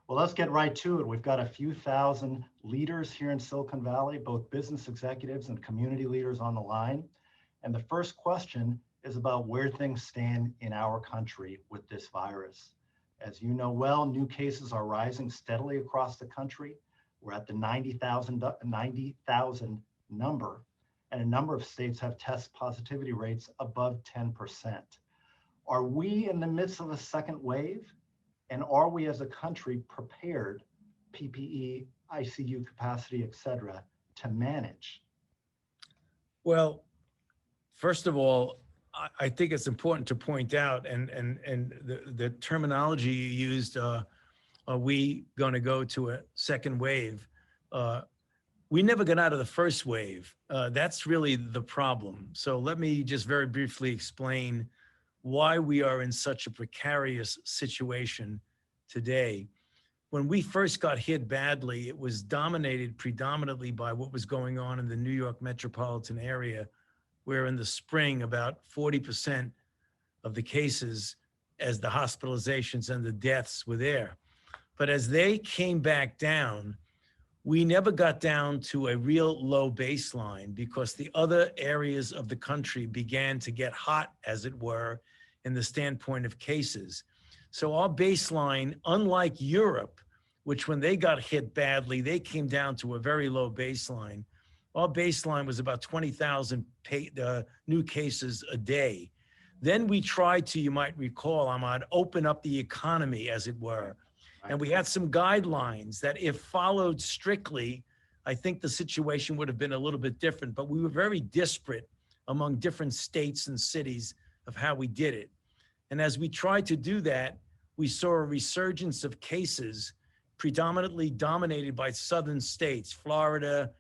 Well, let's get right to it. We've got a few thousand leaders here in Silicon Valley, both business executives and community leaders on the line. And the first question is about where things stand in our country with this virus. As you know well, new cases are rising steadily across the country. We're at the 90,000 number, and a number of states have test positivity rates above 10%. Are we in the midst of a second wave? And are we as a country prepared, PPE, ICU capacity, et cetera, to manage? Well, first of all, I think it's important to point out, and the terminology you used, are we going to go to a second wave? We never got out of the first wave. That's really the problem. So let me just very briefly explain why we are in such a precarious situation today. When we first got hit badly, it was dominated predominantly by what was going on in the New York metropolitan area, where in the spring, about 40% of the cases, as the hospitalizations and the deaths, were there. But as they came back down, we never got down to a real low baseline because the other areas of the country began to get hot, as it were, in the standpoint of cases. So our baseline, unlike Europe, which when they got hit badly, they came down to a very low baseline. Our baseline was about 20,000 new cases a day. Then we tried to, you might recall, Ahmad, open up the economy, as it were. And we had some guidelines that if followed strictly, I think the situation would have been a little bit different, but we were very disparate among different states and cities of how we did it. And as we tried to do that, we saw a resurgence of cases predominantly dominated by southern states, Florida,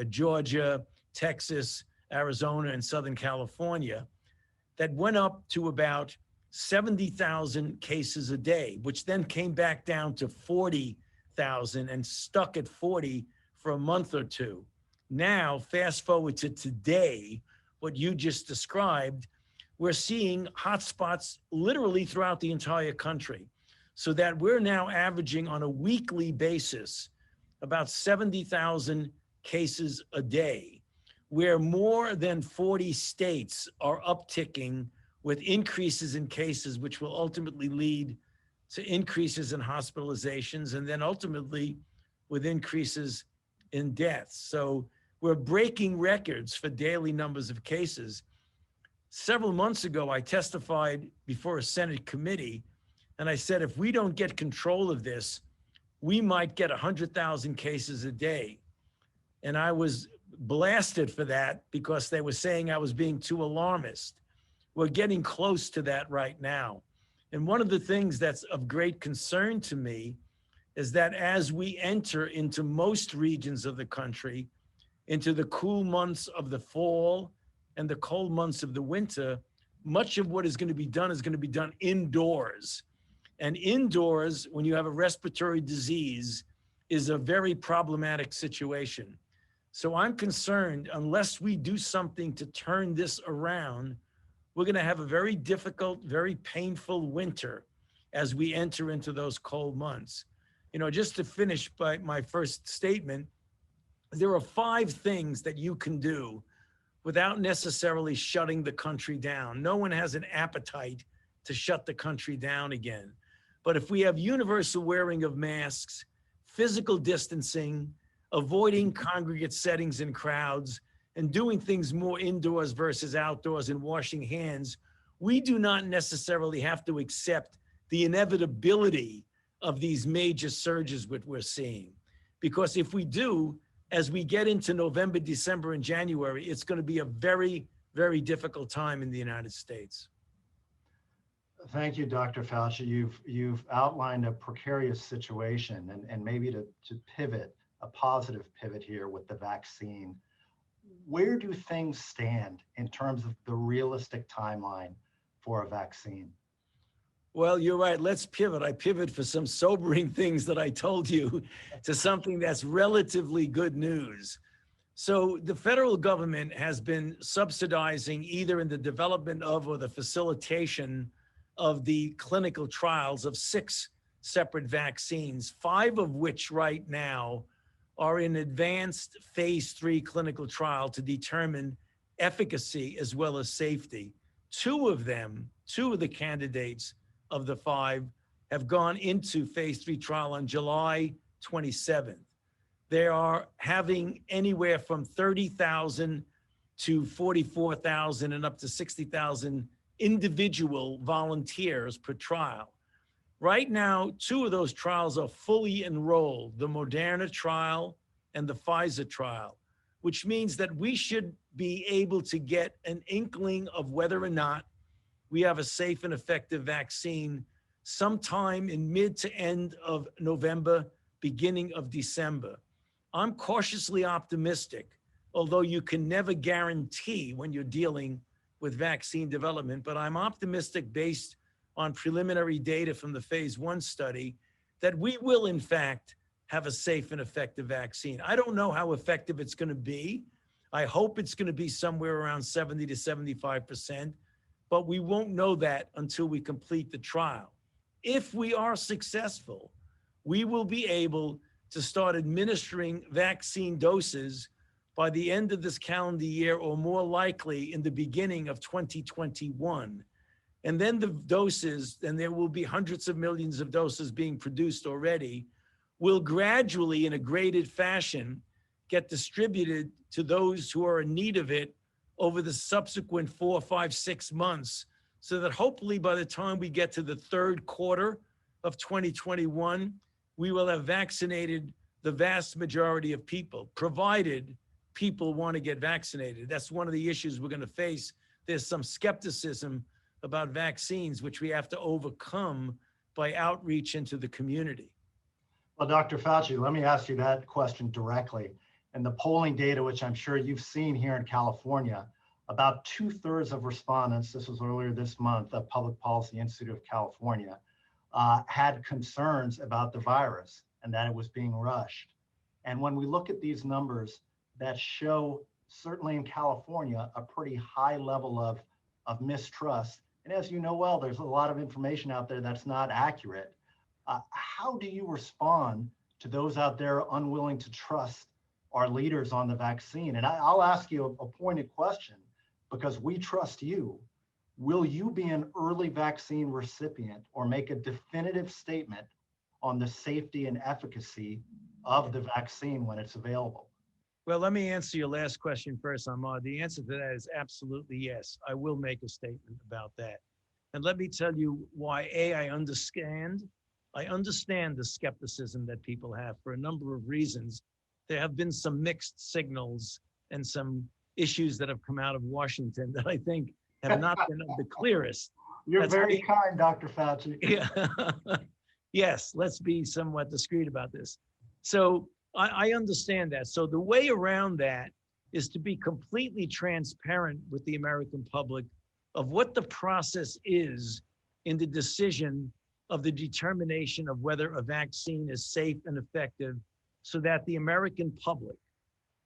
Georgia, Texas, Arizona, and Southern California, that went up to about 70,000 cases a day, which then came back down to 40,000 and stuck at 40 for a month or two. Now, fast forward to today, what you just described, we're seeing hotspots literally throughout the entire country, so that we're now averaging on a weekly basis about 70,000 cases a day, where more than 40 states are upticking with increases in cases, which will ultimately lead to increases in hospitalizations and then ultimately with increases in deaths. So we're breaking records for daily numbers of cases. Several months ago, I testified before a Senate committee, and I said, if we don't get control of this, we might get 100,000 cases a day. And I was blasted for that because they were saying I was being too alarmist. We're getting close to that right now. And one of the things that's of great concern to me is that as we enter into most regions of the country, into the cool months of the fall and the cold months of the winter, much of what is going to be done indoors. And indoors, when you have a respiratory disease, is a very problematic situation. So I'm concerned, unless we do something to turn this around, we're going to have a very difficult, very painful winter as we enter into those cold months. You know, just to finish by my first statement, there are 5 things that you can do without necessarily shutting the country down. No one has an appetite to shut the country down again. But if we have universal wearing of masks, physical distancing, avoiding congregate settings and crowds, and doing things more indoors versus outdoors and washing hands, we do not necessarily have to accept the inevitability of these major surges that we're seeing. Because if we do, as we get into November, December, and January, it's going to be a very, very difficult time in the United States. Thank you, Dr. Fauci. You've outlined a precarious situation, and maybe to pivot, a positive pivot here with the vaccine. Where do things stand in terms of the realistic timeline for a vaccine? Well, you're right. Let's pivot. I pivot for some sobering things that I told you to something that's relatively good news. So the federal government has been subsidizing either in the development of or the facilitation of the clinical trials of 6 separate vaccines, 5 of which right now are in advanced phase 3 clinical trial to determine efficacy as well as safety. 2 of the candidates of the 5 have gone into phase 3 trial on July 27th. They are having anywhere from 30,000 to 44,000 and up to 60,000 individual volunteers per trial. Right now, 2 of those trials are fully enrolled, the Moderna trial and the Pfizer trial, which means that we should be able to get an inkling of whether or not we have a safe and effective vaccine sometime in mid to end of November, beginning of December. I'm cautiously optimistic, although you can never guarantee when you're dealing with vaccine development, but I'm optimistic based on preliminary data from the phase 1 study that we will in fact have a safe and effective vaccine. I don't know how effective it's going to be. I hope it's going to be somewhere around 70 to 75%, but we won't know that until we complete the trial. If we are successful, we will be able to start administering vaccine doses by the end of this calendar year, or more likely in the beginning of 2021. And then the doses, and there will be hundreds of millions of doses being produced already, will gradually, in a graded fashion, get distributed to those who are in need of it over the subsequent 4, 5, 6 months, so that hopefully by the time we get to the 3rd quarter of 2021, we will have vaccinated the vast majority of people, provided people want to get vaccinated. That's one of the issues we're going to face. There's some skepticism about vaccines, which we have to overcome by outreach into the community. Well, Dr. Fauci, let me ask you that question directly. And the polling data, which I'm sure you've seen here in California, about 2/3 of respondents, this was earlier this month, the Public Policy Institute of California, had concerns about the virus and that it was being rushed. And when we look at these numbers that show, certainly in California, a pretty high level of mistrust. And as you know well, there's a lot of information out there that's not accurate. How do you respond to those out there unwilling to trust our leaders on the vaccine? And I'll ask you a pointed question, because we trust you. Will you be an early vaccine recipient or make a definitive statement on the safety and efficacy of the vaccine when it's available? Well, let me answer your last question first, Ahmad. The answer to that is absolutely yes. I will make a statement about that. And let me tell you why, I understand the skepticism that people have for a number of reasons. There have been some mixed signals and some issues that have come out of Washington that I think have not been the clearest. You're very kind, Dr. Fauci. Yeah. Yes, let's be somewhat discreet about this. So I understand that. So the way around that is to be completely transparent with the American public of what the process is in the decision of the determination of whether a vaccine is safe and effective, so that the American public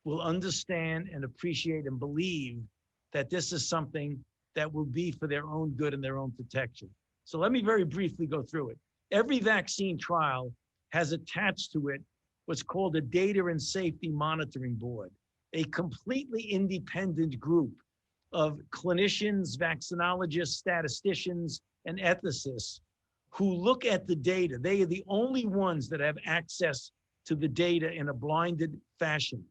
will understand and appreciate and believe that this is something that will be for their own good and their own protection. So let me very briefly go through it. Every vaccine trial has attached to it what's called a Data and Safety Monitoring Board, a completely independent group of clinicians, vaccinologists, statisticians, and ethicists who look at the data. They are the only ones that have access to the data in a blinded fashion.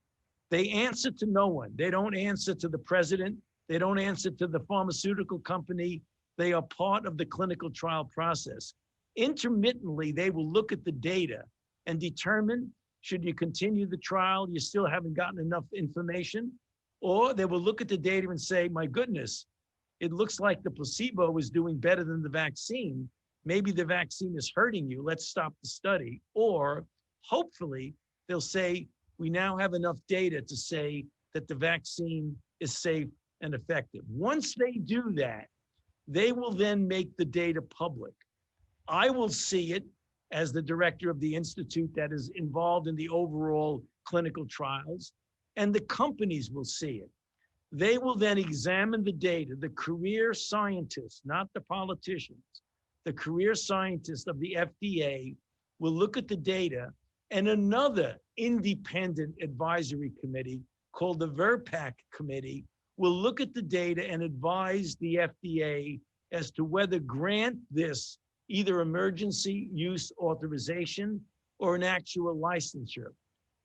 They answer to no one. They don't answer to the president. They don't answer to the pharmaceutical company. They are part of the clinical trial process. Intermittently, they will look at the data and determine, should you continue the trial, you still haven't gotten enough information, or they will look at the data and say, my goodness, it looks like the placebo is doing better than the vaccine. Maybe the vaccine is hurting you. Let's stop the study. Or hopefully they'll say, we now have enough data to say that the vaccine is safe and effective. Once they do that, they will then make the data public. I will see it as the director of the institute that is involved in the overall clinical trials, and the companies will see it. They will then examine the data, the career scientists, not the politicians, the career scientists of the FDA will look at the data, and another independent advisory committee called the VRPAC committee will look at the data and advise the FDA as to whether grant this either emergency use authorization or an actual licensure.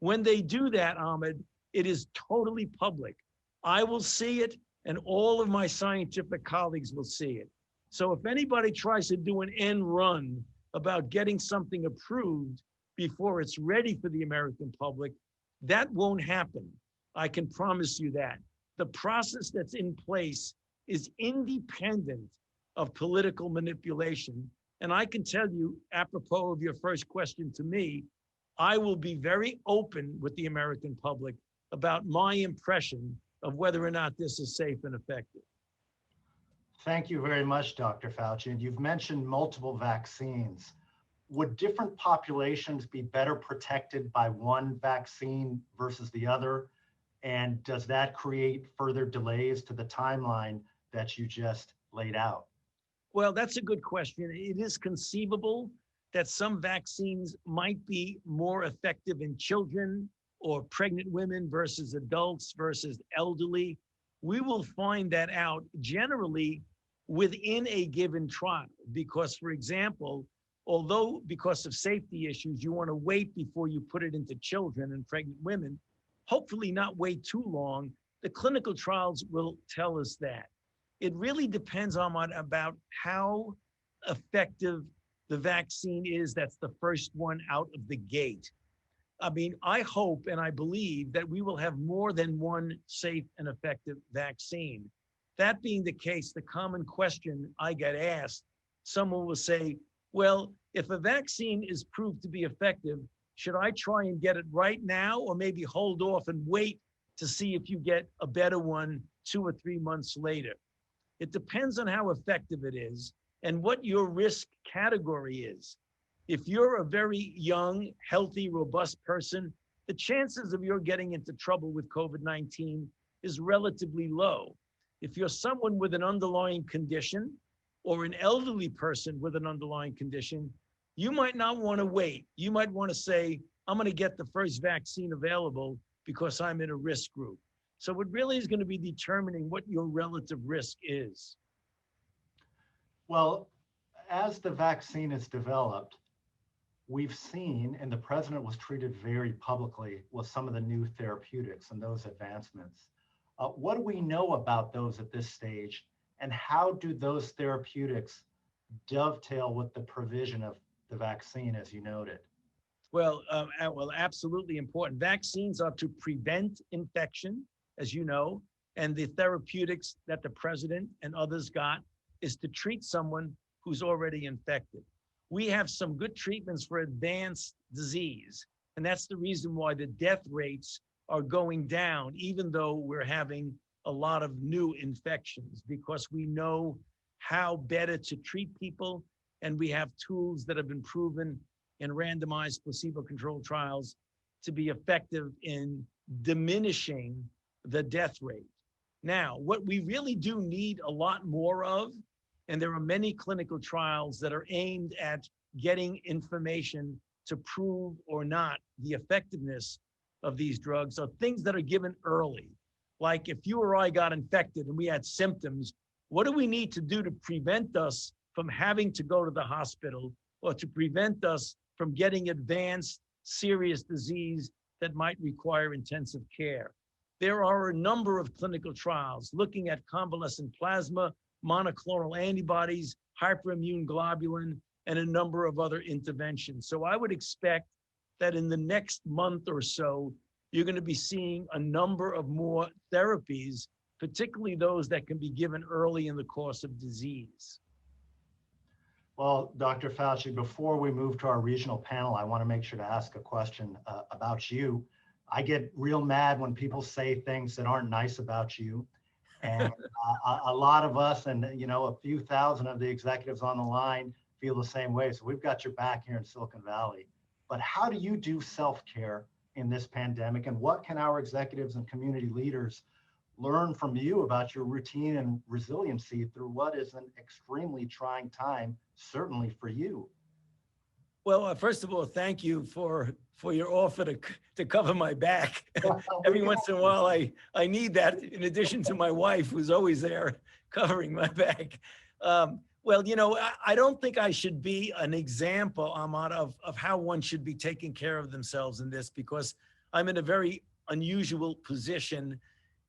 When they do that, Ahmad, it is totally public. I will see it, and all of my scientific colleagues will see it. So if anybody tries to do an end run about getting something approved before it's ready for the American public, that won't happen. I can promise you that. The process that's in place is independent of political manipulation. And I can tell you, apropos of your first question to me, I will be very open with the American public about my impression of whether or not this is safe and effective. Thank you very much, Dr. Fauci. And you've mentioned multiple vaccines. Would different populations be better protected by one vaccine versus the other? And does that create further delays to the timeline that you just laid out? Well, that's a good question. It is conceivable that some vaccines might be more effective in children or pregnant women versus adults versus elderly. We will find that out generally within a given trial because, for example, although because of safety issues, you want to wait before you put it into children and pregnant women, hopefully not wait too long, the clinical trials will tell us that. It really depends, Ahmad, about how effective the vaccine is that's the first one out of the gate. I mean, I hope and I believe that we will have more than one safe and effective vaccine. That being the case, the common question I get asked, someone will say, well, if a vaccine is proved to be effective, should I try and get it right now or maybe hold off and wait to see if you get a better one 2 or 3 months later? It depends on how effective it is and what your risk category is. If you're a very young, healthy, robust person, the chances of your getting into trouble with COVID-19 is relatively low. If you're someone with an underlying condition or an elderly person with an underlying condition, you might not want to wait. You might want to say, I'm going to get the first vaccine available because I'm in a risk group. So it really is going to be determining what your relative risk is. Well, as the vaccine is developed, we've seen, and the president was treated very publicly with some of the new therapeutics and those advancements. What do we know about those at this stage, and how do those therapeutics dovetail with the provision of the vaccine, as you noted? Well, absolutely important. Vaccines are to prevent infection, as you know, and the therapeutics that the president and others got is to treat someone who's already infected. We have some good treatments for advanced disease, and that's the reason why the death rates are going down, even though we're having a lot of new infections, because we know how better to treat people, and we have tools that have been proven in randomized placebo-controlled trials to be effective in diminishing the death rate. Now, what we really do need a lot more of, and there are many clinical trials that are aimed at getting information to prove or not the effectiveness of these drugs, are things that are given early. Like if you or I got infected and we had symptoms, what do we need to do to prevent us from having to go to the hospital or to prevent us from getting advanced serious disease that might require intensive care? There are a number of clinical trials looking at convalescent plasma, monoclonal antibodies, hyperimmune globulin, and a number of other interventions. So I would expect that in the next month or so, you're going to be seeing a number of more therapies, particularly those that can be given early in the course of disease. Well, Dr. Fauci, before we move to our regional panel, I want to make sure to ask a question about you. I get real mad when people say things that aren't nice about you. And a lot of us, and a few thousand of the executives on the line feel the same way. So we've got your back here in Silicon Valley. But how do you do self-care in this pandemic? And what can our executives and community leaders learn from you about your routine and resiliency through what is an extremely trying time, certainly for you? Well, first of all, thank you for your offer to cover my back. Every once in a while, I need that in addition to my wife, who's always there covering my back. Well, you know, I don't think I should be an example, Ahmad, of how one should be taking care of themselves in this, because I'm in a very unusual position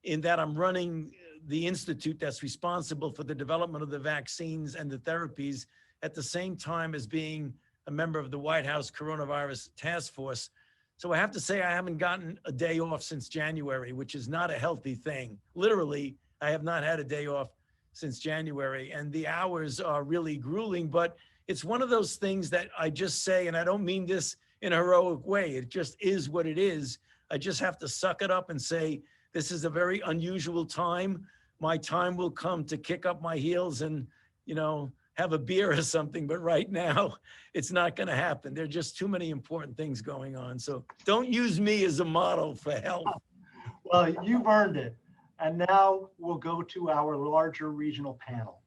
in that I'm running the institute that's responsible for the development of the vaccines and the therapies at the same time as being a member of the White House Coronavirus Task Force. So I have to say I haven't gotten a day off since January, which is not a healthy thing. Literally, I have not had a day off since January, and the hours are really grueling, but it's one of those things that I just say, and I don't mean this in a heroic way, it just is what it is. I just have to suck it up and say, this is a very unusual time. My time will come to kick up my heels and, you know, have a beer or something, but right now it's not going to happen. There are just too many important things going on. So don't use me as a model for health. Well, you've earned it. And now we'll go to our larger regional panel.